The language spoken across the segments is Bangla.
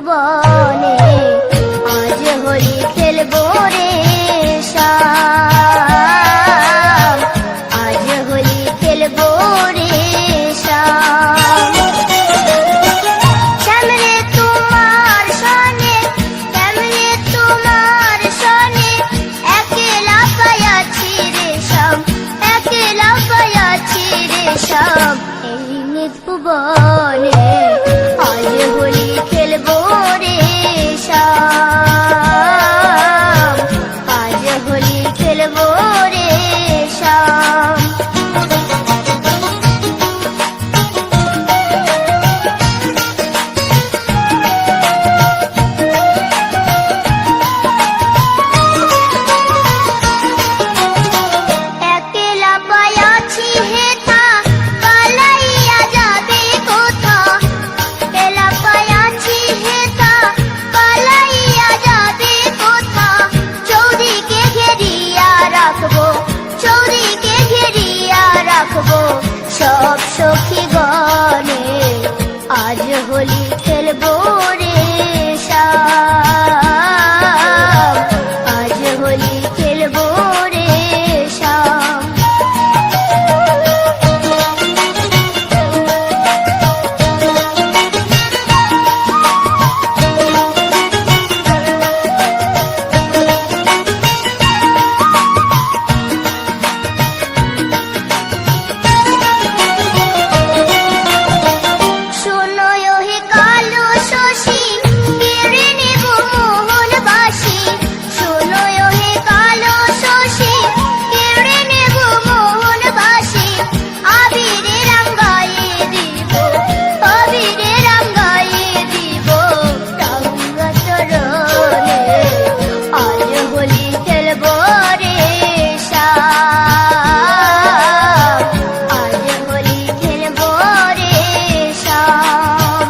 ভুবনে আজ হোলি খেলবো রে শ্যাম, আজ হোলি খেলবো রে শ্যাম। শ্যামরে তোমার সনে, শ্যামরে তোমার সনে একলা পায়াছি রে শ্যাম, একলা পায়াছি রে শ্যাম। এই নিজ ভুবনে আজ হোলি খেলবো রে শ্যাম, আজ হোলি খেলবো রে শ্যাম। একলা পায়াছি হেথা পালাইয়া যাবে কোথা, একলা পায়াছি হেথা পালাইয়া যাবে কোথা। চৌদিকে ঘেরিয়া রাখবো, চৌদিকে ঘেরিয়া রাখবো সব সখী গণে আজ হোলি খেলবো রে শ্যাম, আজ হোলি খেলবো রে শ্যাম। শোনো হে কালো শশী কেড়ে নেব মোহন বাসি, শোনো হে কালো শশী কেড়ে নেব মোহন বাসি। আবিরে রাঙ্গায়ে দিব, আবিরে রাঙ্গায়ে দিব রাঙ্গা চরণে আজ হোলি খেলবো রে শ্যাম, আজ হোলি খেলবো রে শ্যাম।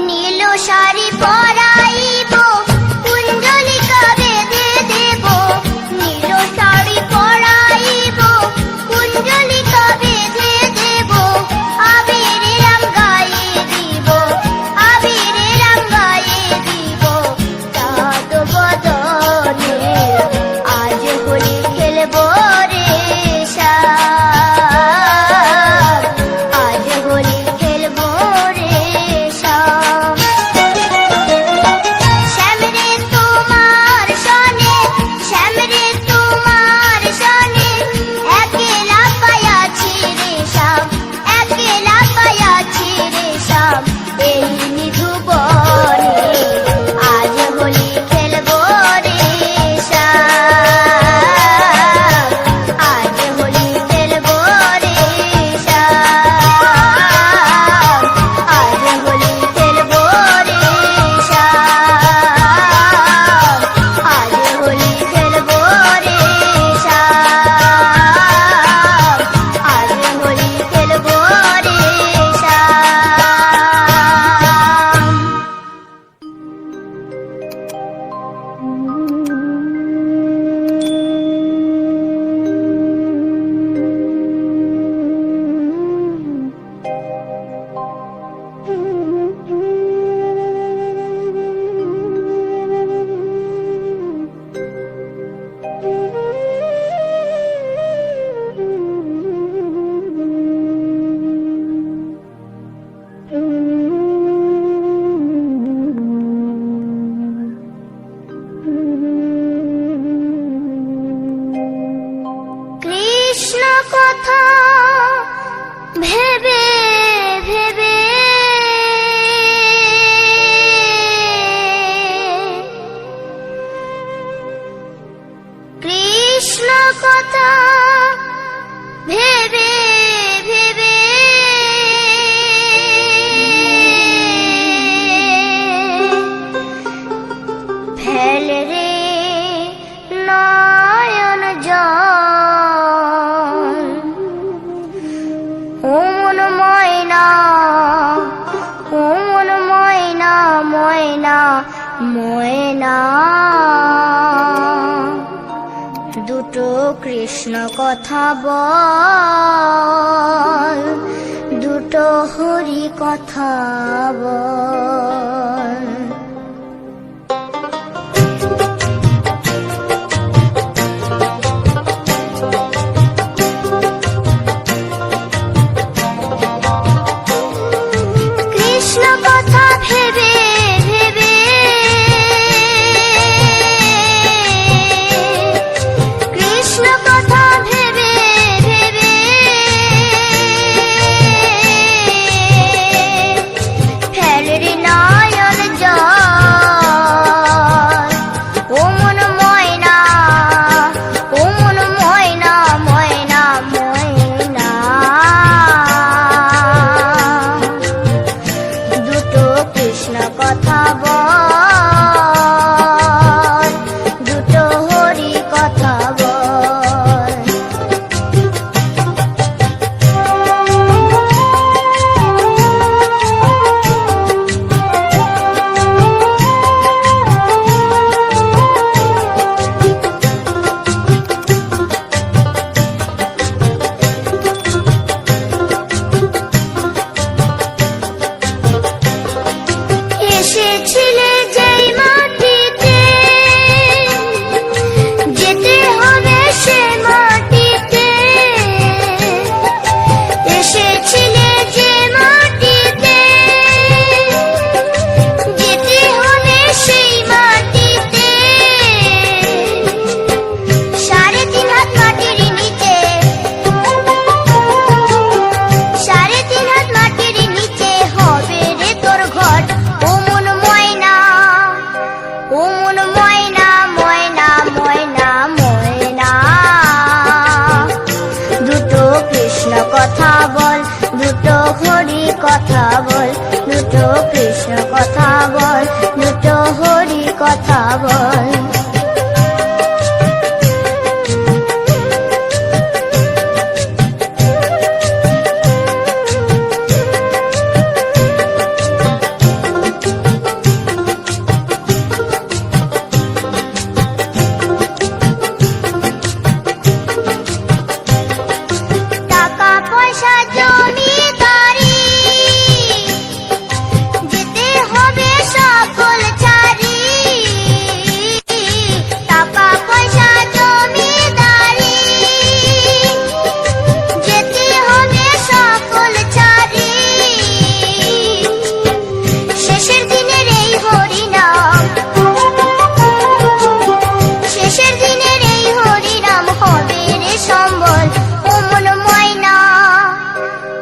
নীল শাড়ি পরাইব কুঞ্জলিকা বেঁধে দেব, নীল শাড়ি পরাইব কুঞ্জলিকা বেঁধে দেব। আবিরে রাঙ্গায়ে দিব, আবিরে রাঙ্গায়ে দিব চাঁদ বদনে আজ হোলি খেলবো রে শ্যাম, আজ হোলি খেলবো রে শ্যাম। শ্যামরে তোমার সনে, শ্যামরে তোমার সনে একলা পায়াছি রে শ্যাম, একলা পায়াছি রে শ্যাম। এই নিধু বনে আজ হোলি খেলবো রে শ্যাম, আজ হোলি খেলবো রে শ্যাম, আজ হোলি খেলবো রে শ্যাম, আজ হোলি খেলবো রে শ্যাম, আজ হোলি খেলবো রে শ্যাম। কৃষ্ণ কথা ভেবে ভেবে কৃষ্ণ কথা ভেবে ভেবে ফেল রে নয়ন জল। ও মন ময়না, ও মন ময়না, ময়না ময়না, দুটো কৃষ্ণ কথা বল, দুটো হরি কথা বল। কৃষ্ণ কথা ভেবে ভেবে, কৃষ্ণ কথা ভেবে ভেবে, ফেলে রে নয়ন জল। ও মন ময়না, ও মন ময়না, ময়না ময়না, দুটো কৃষ্ণ কথা বল, দুটো হরি কথা বল। এসেছিলে যেই মাটিতে, যেতে হবে সে মাটিতে। এসেছিলে যে মাটিতে, যেতে হবে সেই মাটিতে। 3.5 হাত মাটির নিচে, 3.5 হাত মাটির নিচে হবে রে তোর ঘর। ও মন ময়না, ও মন ময়না, ময়না ময়না ময়না, দুটো কৃষ্ণ কথা বল, দুটো হরি কথা বল, দুটো কৃষ্ণ কথা বল, দুটো হরি কথা বল। টাকা পয়সা জমিদারি, যেতে হবে সকল ছাড়ি। টাকা পয়সা জমিদারি, যেতে হবে সকল ছাড়ি। শেষের দিনের এই হরিনাম, শেষের দিনের এই হরিনাম হবে রে সম্বল। ও মন ময়না, ও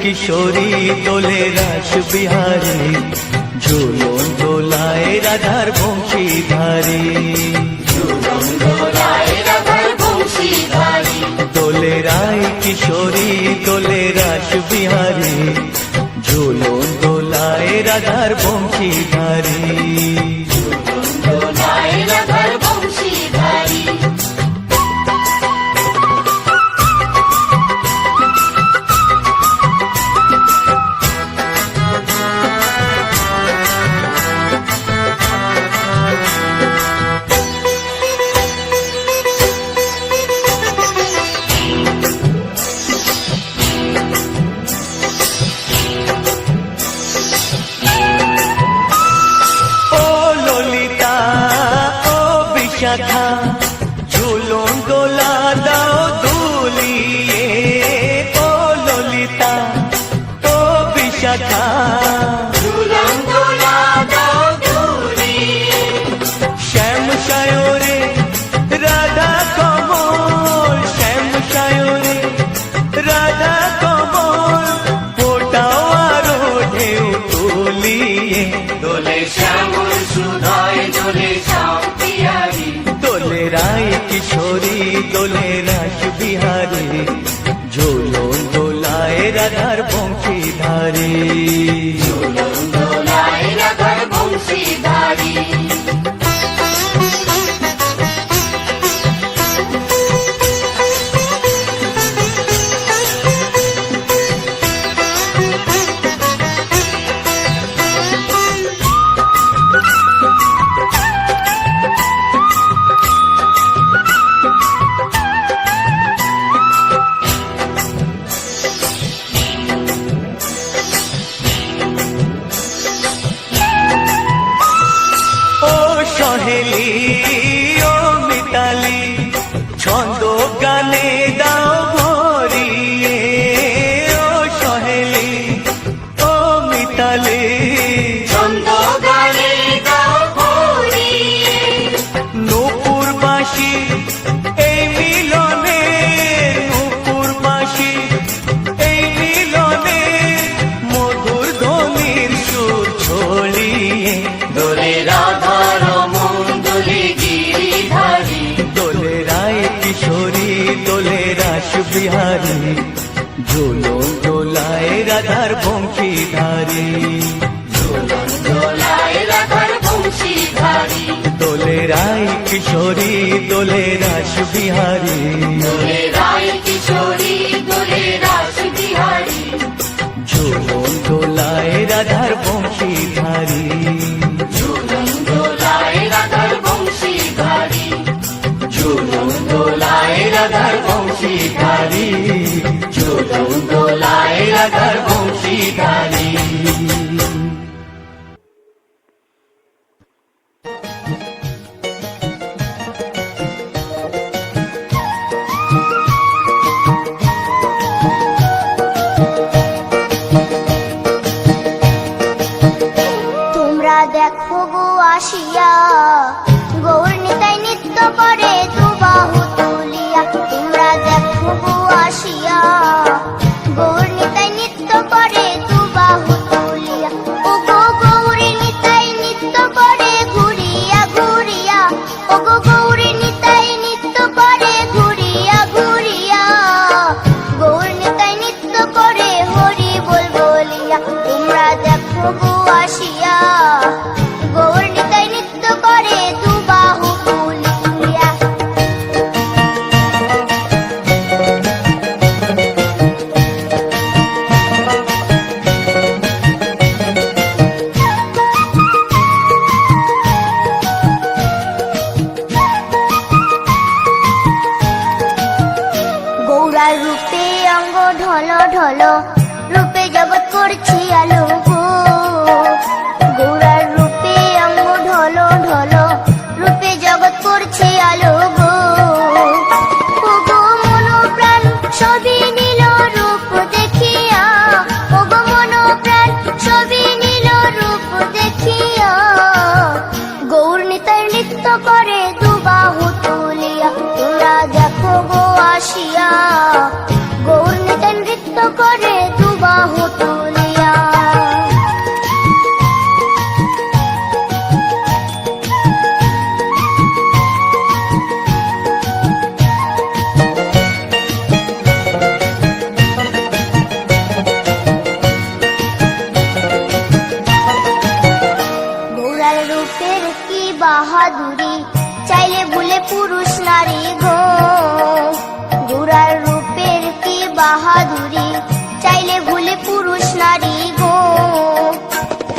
কিশোরী দোলে রাস বিহারী, ঝুলন দোলায় রাধার বংশীধারী। দোলে রায় কিশোরী দোলে রাস বিহারী, ঝুলন দোলায় রাধার বংশীধারী। ঝুলন দোলা দাও দুলিয়ে, ও ললিতা ও বিশাখা, ঝুলন দোলা দাও দুলিয়ে। শ্যাম সায়রে রাধা কমল, শ্যাম সায়রে রাধা কমল, ফোটাও আরো ঢেউ তুলিয়ে। দোলে শ্যামল সুধায় দোলে শ্যাম পিয়ারি, দোলে রায় কিশোরী দোলে রাস বিহারী, ঝুলন দোলায় রাধার বংশীধারী। ঝুলন দোলায় রাধার বংশীধারী। সহেলি ও মিতালি, ছন্দ গানে দাও ভরিয়ে, ও সহেলি ও মিতালি, ছন্দ গানে দাও ভরিয়ে। নূপুর বাঁশি এই মিলনে, নূপুর বাঁশি এই মিলনে, মধুর ধ্বনির সুর ছড়িয়ে। দোলে রাধা রমন দোলে গিরিধারী, দোলে রায় কিশোরী দোলে রাস বিহারী, ঝুলন দোলায় রাধার বংশীধারী। ঝুলন দোলায় রাধার বংশীধারী। দোলে রায় কিশোরী দোলে রাস বিহারী, দোলে রায় কিশোরী দোলে রাস বিহারী, ঝুলন দোলায় রাধার বংশীধারী। ঝুলন দোলায় রাধার বংশীধারী, ঝুলন দোলায় রাধার বংশীধারী, ঝুলন দোলায় রাধার বংশীধারী। দেখো গো আসিয়া, গৌর নিতাই নৃত্য করে দুবাহু তুলিয়া। তোমরা দেখো গো আসিয়া, গৌর নিতাই নৃত্য করে দুবাহু তুলিয়া। ও গো গৌরী নিতাই নৃত্য করে ঘুরিয়া ঘুরিয়া, ও গো গৌরী নিতাই নৃত্য করে ঘুরিয়া ঘুরিয়া। গৌর নিতাই নৃত্য করে হরি বল বলিয়া। তোমরা দেখো গো আসিয়া, গৌর নিতাই নৃত্য করে দুবাহু তুলিয়া। গৌরার রূপে অঙ্গ ঢল ঢল, রূপে জগৎ করছি আলো গো। গৌরার রূপে অঙ্গ ঢল ঢল, রূপে জগৎ করছি আলো গো। ও গো মন প্রাণ সবই নীল রূপ দেখিয়া, ও গো মন প্রাণ সবই নীল রূপ দেখিয়া। গৌর নিতাই নৃত্য করে দুবাহু তুলিয়া। তোমরা দেখো গো আসিয়া, গৌর নিতাই নৃত্য করে দুবাহু বাহাদুরি চাইলে ভুলে পুরুষ নারী গো গোরার রূপের কি বাহাদুরি চাইলে ভুলে পুরুষ নারী গো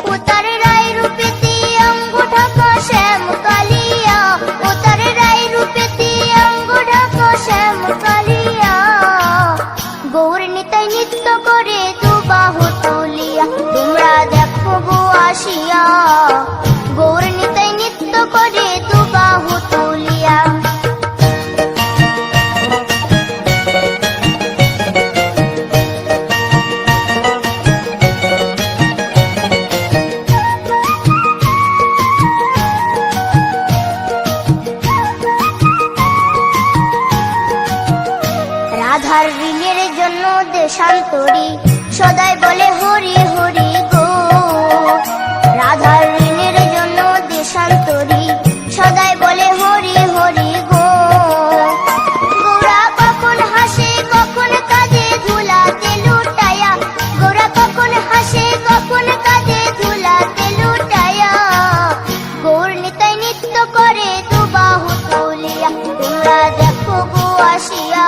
ও তার রায় রূপেতে অঙ্গ ঢাকা শ্যাম কালিয়া ও তার রায় রূপেতে অঙ্গ ঢাকা শ্যাম কালিয়া গৌর নিতাই নৃত্য করে দু বাহু তুলিয়া তোমরা দেখো গো আসিয়া গৌর নিতাই নৃত্য করে দু বাহু তুলিয়া রাধার ঋণের জন্য দেশান্তরী সদাই বলে হরি হরি গো রাধার ঋণের জন্য দেশান্তরী সদাই বলে হরি হরি গো গোরা কখন হাসে কখন কাঁদে ধুলাতে লুটায়া গোরা কখন হাসে কখন কাঁদে ধুলাতে লুটায়া গৌর নিতাই নৃত্য করে দু বাহু তুলিয়া তোমরা দেখো গো আসিয়া